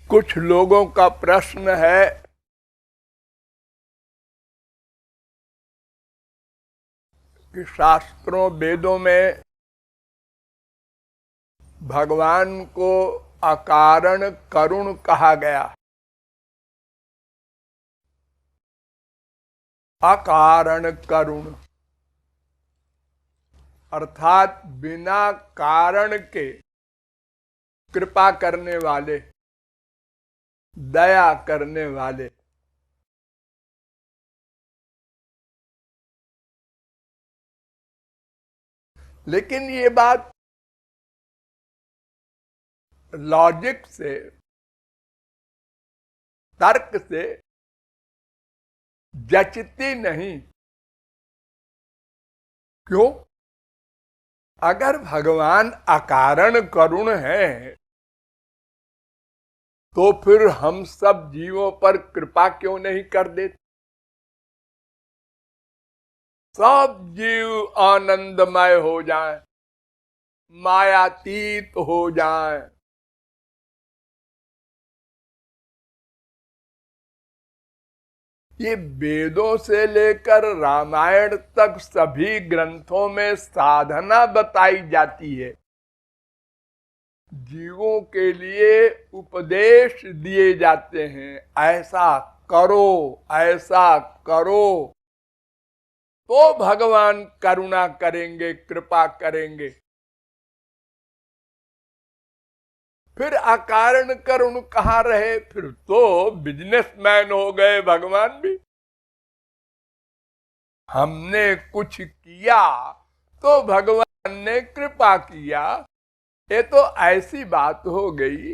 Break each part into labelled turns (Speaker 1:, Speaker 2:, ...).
Speaker 1: कुछ लोगों का प्रश्न है कि शास्त्रों वेदों में भगवान को अकारण करुण कहा गया। अकारण करुण अर्थात बिना कारण के कृपा करने वाले, दया करने वाले। लेकिन ये बात लॉजिक से, तर्क से जचती नहीं। क्यों? अगर भगवान अकारण करुण है तो फिर हम सब जीवों पर कृपा क्यों नहीं कर देते? सब जीव आनंदमय हो जाएं, मायातीत हो जाएं। ये वेदों से लेकर रामायण तक सभी ग्रंथों में साधना बताई जाती है। जीवों के लिए उपदेश दिए जाते हैं, ऐसा करो, ऐसा करो, तो भगवान करुणा करेंगे, कृपा करेंगे। फिर अकारण करुण कहाँ रहे? फिर तो बिजनेसमैन हो गए भगवान भी। हमने कुछ किया तो भगवान ने कृपा किया। ये तो ऐसी बात हो गई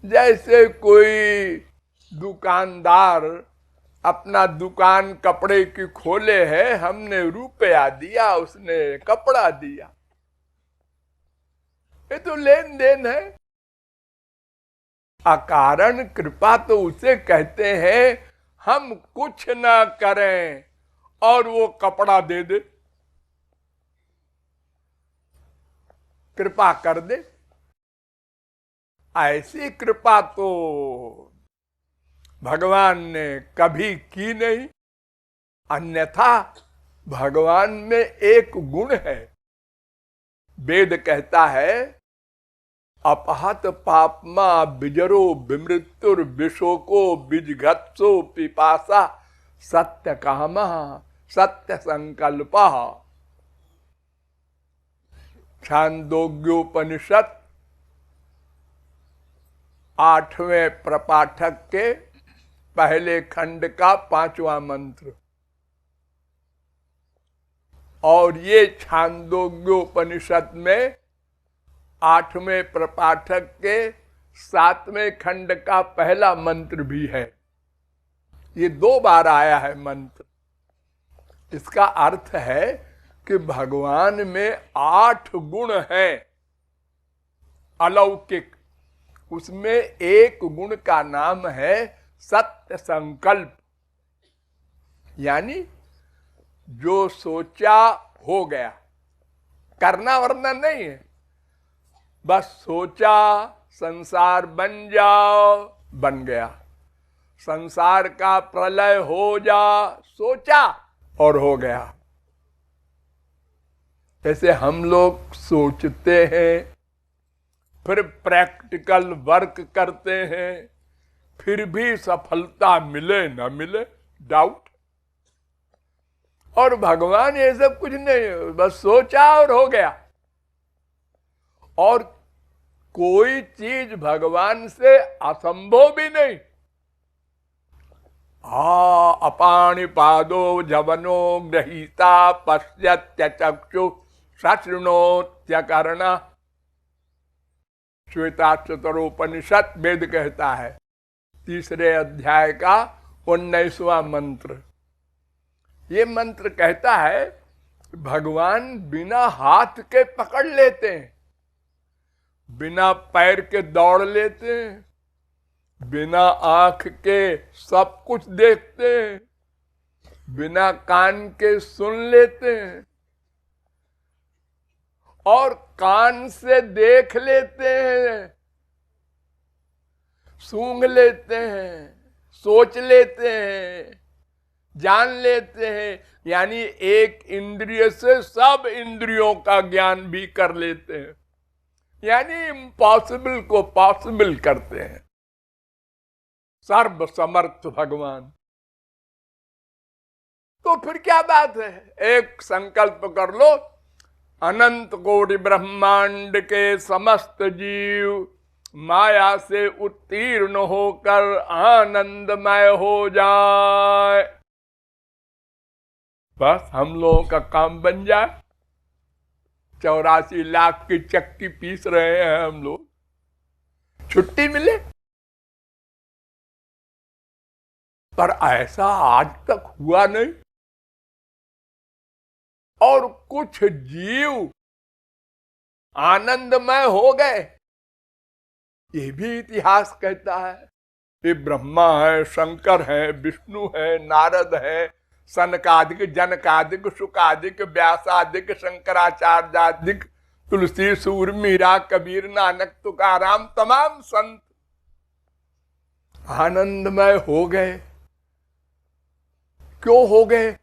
Speaker 1: जैसे कोई दुकानदार अपना दुकान कपड़े की खोले है, हमने रुपया दिया, उसने कपड़ा दिया। ये तो लेन देन है। अकारण कृपा तो उसे कहते हैं हम कुछ ना करें और वो कपड़ा दे दे, कृपा कर दे। ऐसी कृपा तो भगवान ने कभी की नहीं। अन्यथा भगवान में एक गुण है, वेद कहता है अपहत पापमा बिजरो विमृत्युर विशोको बीजघत्सो पिपासा सत्य कामा सत्य संकल्प। छांदोग्योपनिषद 8वें प्रपाठक के पहले खंड का 5वां मंत्र। और ये छांदोग्योपनिषद में 8वें प्रपाठक के 7वें खंड का पहला मंत्र भी है। ये 2 बार आया है मंत्र। इसका अर्थ है कि भगवान में 8 गुण हैं अलौकिक। उसमें एक गुण का नाम है सत्य संकल्प, यानी जो सोचा हो गया, करना वरना नहीं है। बस सोचा संसार बन जाओ, बन गया। संसार का प्रलय हो जा, सोचा और हो गया। ऐसे हम लोग सोचते हैं, फिर प्रैक्टिकल वर्क करते हैं, फिर भी सफलता मिले न मिले, डाउट। और भगवान ये सब कुछ नहीं, बस सोचा और हो गया। और कोई चीज भगवान से असंभव भी नहीं। अपाणिपादो जवनो गृहीता पश्यत्य चक्षु शृणोत्यकर्ण। श्वेताक्षतरोपनिषद वेद कहता है, 3 अध्याय का 19वां मंत्र। ये मंत्र कहता है भगवान बिना हाथ के पकड़ लेते हैं, बिना पैर के दौड़ लेते हैं, बिना आंख के सब कुछ देखते हैं, बिना कान के सुन लेते हैं और कान से देख लेते हैं। सूंघ लेते हैं, सोच लेते हैं, जान लेते हैं, यानी एक इंद्रिय से सब इंद्रियों का ज्ञान भी कर लेते हैं, यानी इम्पॉसिबल को पॉसिबल करते हैं सर्व समर्थ भगवान। तो फिर क्या बात है, एक संकल्प कर लो, अनंत कोटि ब्रह्मांड के समस्त जीव माया से उत्तीर्ण होकर आनंदमय हो जाए, बस हम लोगों का काम बन जाए। 84 लाख की चक्की पीस रहे हैं हम लोग, छुट्टी मिले। पर ऐसा आज तक हुआ नहीं, और कुछ जीव आनंदमय हो गए, ये भी इतिहास कहता है। ये ब्रह्मा है, शंकर है, विष्णु है, नारद है, सनकादिक, जनकादिक, शुकादिक, व्यासादिक, शंकराचार्यादिक, तुलसी, सूर, मीरा, कबीर, नानक, तुकाराम, तमाम संत आनंदमय हो गए। क्यों हो गए?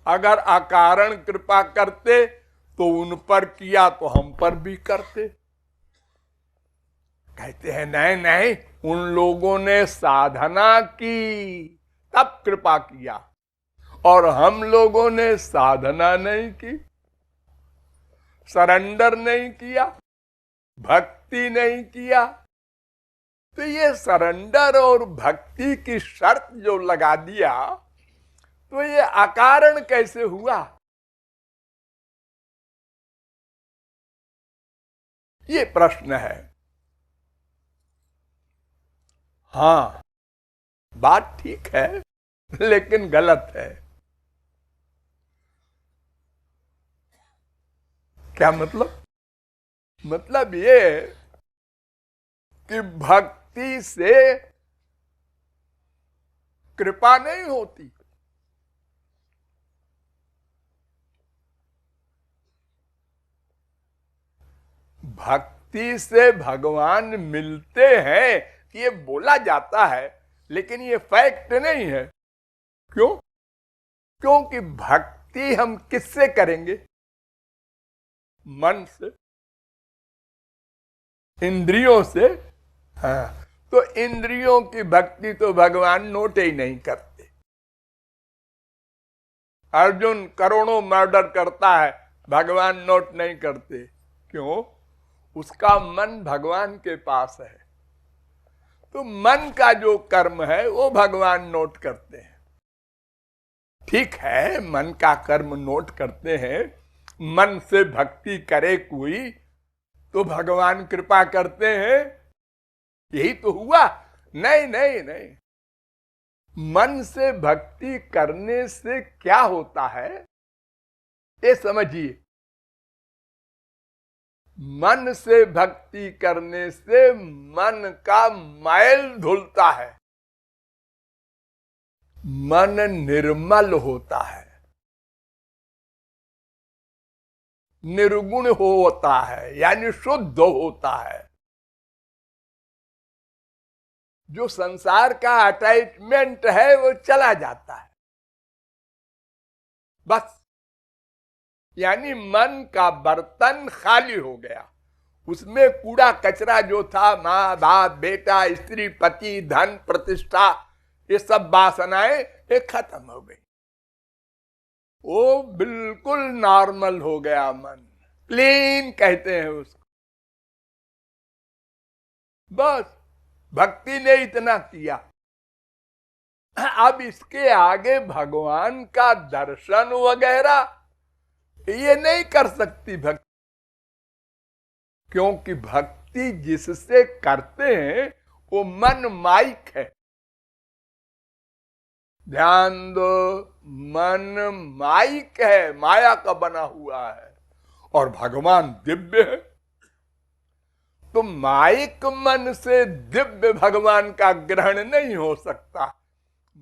Speaker 1: अगर अकारण कृपा करते तो उन पर किया तो हम पर भी करते। कहते हैं नहीं नहीं, उन लोगों ने साधना की तब कृपा किया, और हम लोगों ने साधना नहीं की, सरेंडर नहीं किया, भक्ति नहीं किया। तो ये सरेंडर और भक्ति की शर्त जो लगा दिया, तो ये अकारण कैसे हुआ? ये प्रश्न है। हाँ, बात ठीक है, लेकिन गलत है। क्या मतलब? मतलब ये कि भक्ति से कृपा नहीं होती। भक्ति से भगवान मिलते हैं ये बोला जाता है, लेकिन ये फैक्ट नहीं है। क्यों? क्योंकि भक्ति हम किससे करेंगे? मन से, इंद्रियों से। हाँ, तो इंद्रियों की भक्ति तो भगवान नोट ही नहीं करते। अर्जुन करोड़ों मर्डर करता है, भगवान नोट नहीं करते। क्यों? उसका मन भगवान के पास है, तो मन का जो कर्म है वो भगवान नोट करते हैं। ठीक है, मन का कर्म नोट करते हैं, मन से भक्ति करे कोई तो भगवान कृपा करते हैं, यही तो हुआ। नहीं नहीं नहीं, मन से भक्ति करने से क्या होता है ये समझिए। मन से भक्ति करने से मन का मैल धुलता है, मन निर्मल होता है, निर्गुण होता है, यानी शुद्ध होता है। जो संसार का अटैचमेंट है वो चला जाता है, बस। यानी मन का बर्तन खाली हो गया, उसमें कूड़ा कचरा जो था, माँ बाप, बेटा, स्त्री, पति, धन, प्रतिष्ठा, ये सब वासनाएं ये खत्म हो गई। वो बिल्कुल नॉर्मल हो गया मन, क्लीन कहते हैं उसको। बस भक्ति ने इतना किया। अब इसके आगे भगवान का दर्शन वगैरह ये नहीं कर सकती भक्ति, क्योंकि भक्ति जिससे करते हैं वो मन माइक है। ध्यान दो, मन माइक है, माया का बना हुआ है, और भगवान दिव्य है। तो माइक मन से दिव्य भगवान का ग्रहण नहीं हो सकता।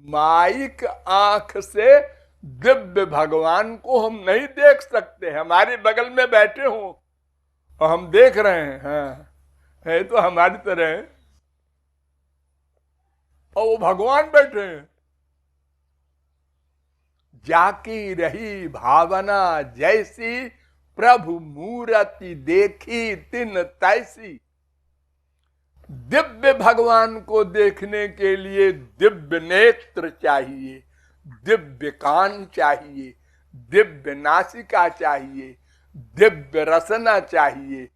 Speaker 1: माइक आंख से दिव्य भगवान को हम नहीं देख सकते। हमारे बगल में बैठे हो और हम देख रहे हैं, हाँ, है तो हमारी तरह है, और वो भगवान बैठे हैं। जाकी रही भावना जैसी, प्रभु मूर्ति देखी तिन तैसी। दिव्य भगवान को देखने के लिए दिव्य नेत्र चाहिए, दिव्य कान चाहिए, दिव्य नासिका चाहिए, दिव्य रसना चाहिए,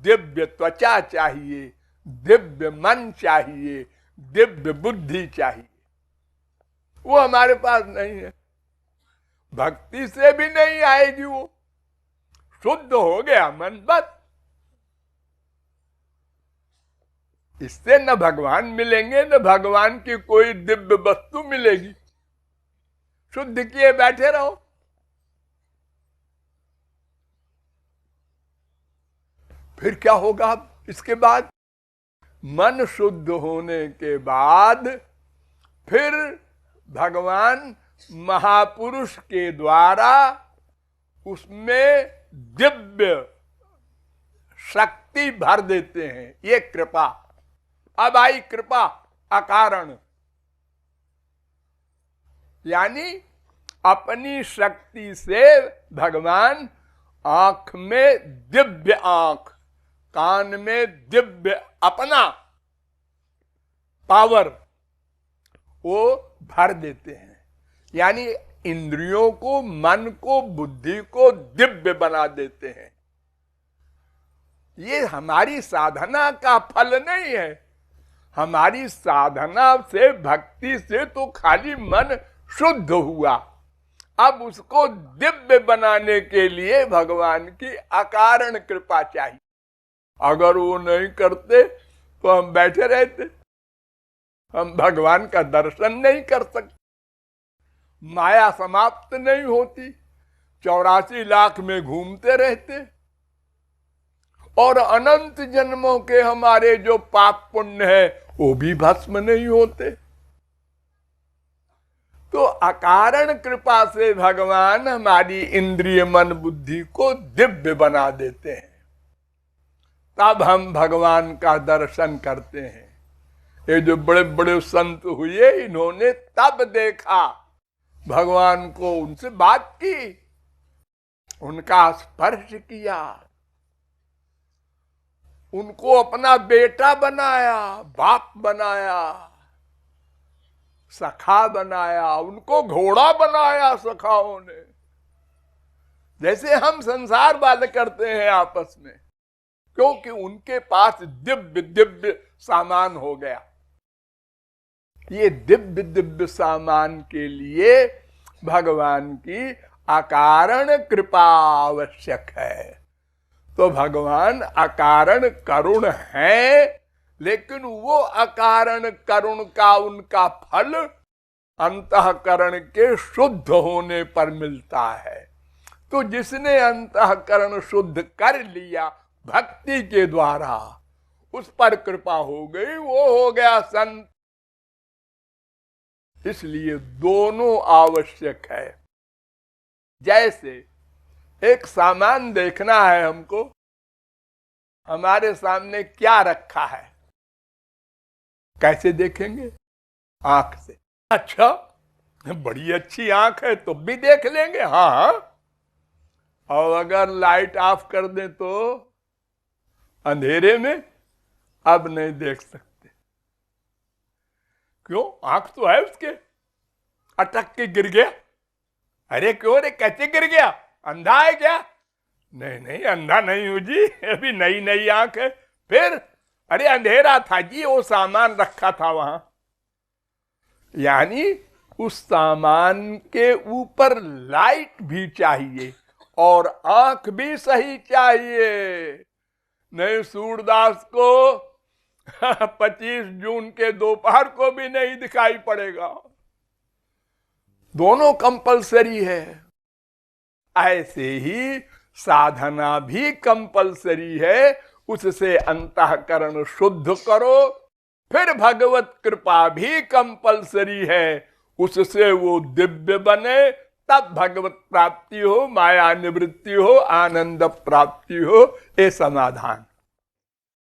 Speaker 1: दिव्य त्वचा चाहिए, दिव्य मन चाहिए, दिव्य बुद्धि चाहिए। वो हमारे पास नहीं है, भक्ति से भी नहीं आएगी। वो शुद्ध हो गया मन, बस इससे न भगवान मिलेंगे न भगवान की कोई दिव्य वस्तु मिलेगी। शुद्ध किए बैठे रहो। फिर क्या होगा इसके बाद? मन शुद्ध होने के बाद फिर भगवान महापुरुष के द्वारा उसमें दिव्य शक्ति भर देते हैं। ये कृपा। अब आई कृपा अकारण, यानी अपनी शक्ति से भगवान आंख में दिव्य आंख, कान में दिव्य अपना पावर वो भर देते हैं। यानी इंद्रियों को, मन को, बुद्धि को दिव्य बना देते हैं। ये हमारी साधना का फल नहीं है। हमारी साधना से, भक्ति से तो खाली मन शुद्ध हुआ। अब उसको दिव्य बनाने के लिए भगवान की अकारण कृपा चाहिए। अगर वो नहीं करते तो हम बैठे रहते, हम भगवान का दर्शन नहीं कर सकते, माया समाप्त नहीं होती, 84 लाख में घूमते रहते और अनंत जन्मों के हमारे जो पाप पुण्य है वो भी भस्म नहीं होते। तो अकारण कृपा से भगवान हमारी इंद्रिय मन बुद्धि को दिव्य बना देते हैं। तब हम भगवान का दर्शन करते हैं। ये जो बड़े बड़े संत हुए, इन्होंने तब देखा भगवान को, उनसे बात की, उनका स्पर्श किया, उनको अपना बेटा बनाया, बाप बनाया, सखा बनाया, उनको घोड़ा बनाया सखाओं ने। जैसे हम संसार वाले करते हैं आपस में, क्योंकि उनके पास दिव्य दिव्य सामान हो गया। ये दिव्य दिव्य सामान के लिए भगवान की अकारण कृपा आवश्यक है। तो भगवान अकारण करुण है, लेकिन वो अकारण करुण का उनका फल अंतःकरण के शुद्ध होने पर मिलता है। तो जिसने अंतःकरण शुद्ध कर लिया भक्ति के द्वारा, उस पर कृपा हो गई, वो हो गया संत। इसलिए दोनों आवश्यक है। जैसे एक सामान देखना है हमको, हमारे सामने क्या रखा है, कैसे देखेंगे? आंख से। अच्छा, बड़ी अच्छी आंख है तो भी देख लेंगे, हाँ। और अगर लाइट ऑफ कर दें तो अंधेरे में अब नहीं देख सकते। क्यों? आंख तो है उसके। अटक के गिर गया। अरे क्यों रे, कैसे गिर गया? अंधा है क्या? नहीं नहीं, अंधा नहीं हूं जी, अभी नई नई आंख है। फिर अरे अंधेरा था जी, वो सामान रखा था वहां। यानी उस सामान के ऊपर लाइट भी चाहिए और आंख भी सही चाहिए। नहीं, सूरदास को 25 जून के दोपहर को भी नहीं दिखाई पड़ेगा। दोनों कंपलसरी है। ऐसे ही साधना भी कंपलसरी है। उससे अंतःकरण शुद्ध करो। फिर भगवत कृपा भी कंपलसरी है, उससे वो दिव्य बने, तब भगवत प्राप्ति हो, माया निवृत्ति हो, आनंद प्राप्ति हो। ये समाधान।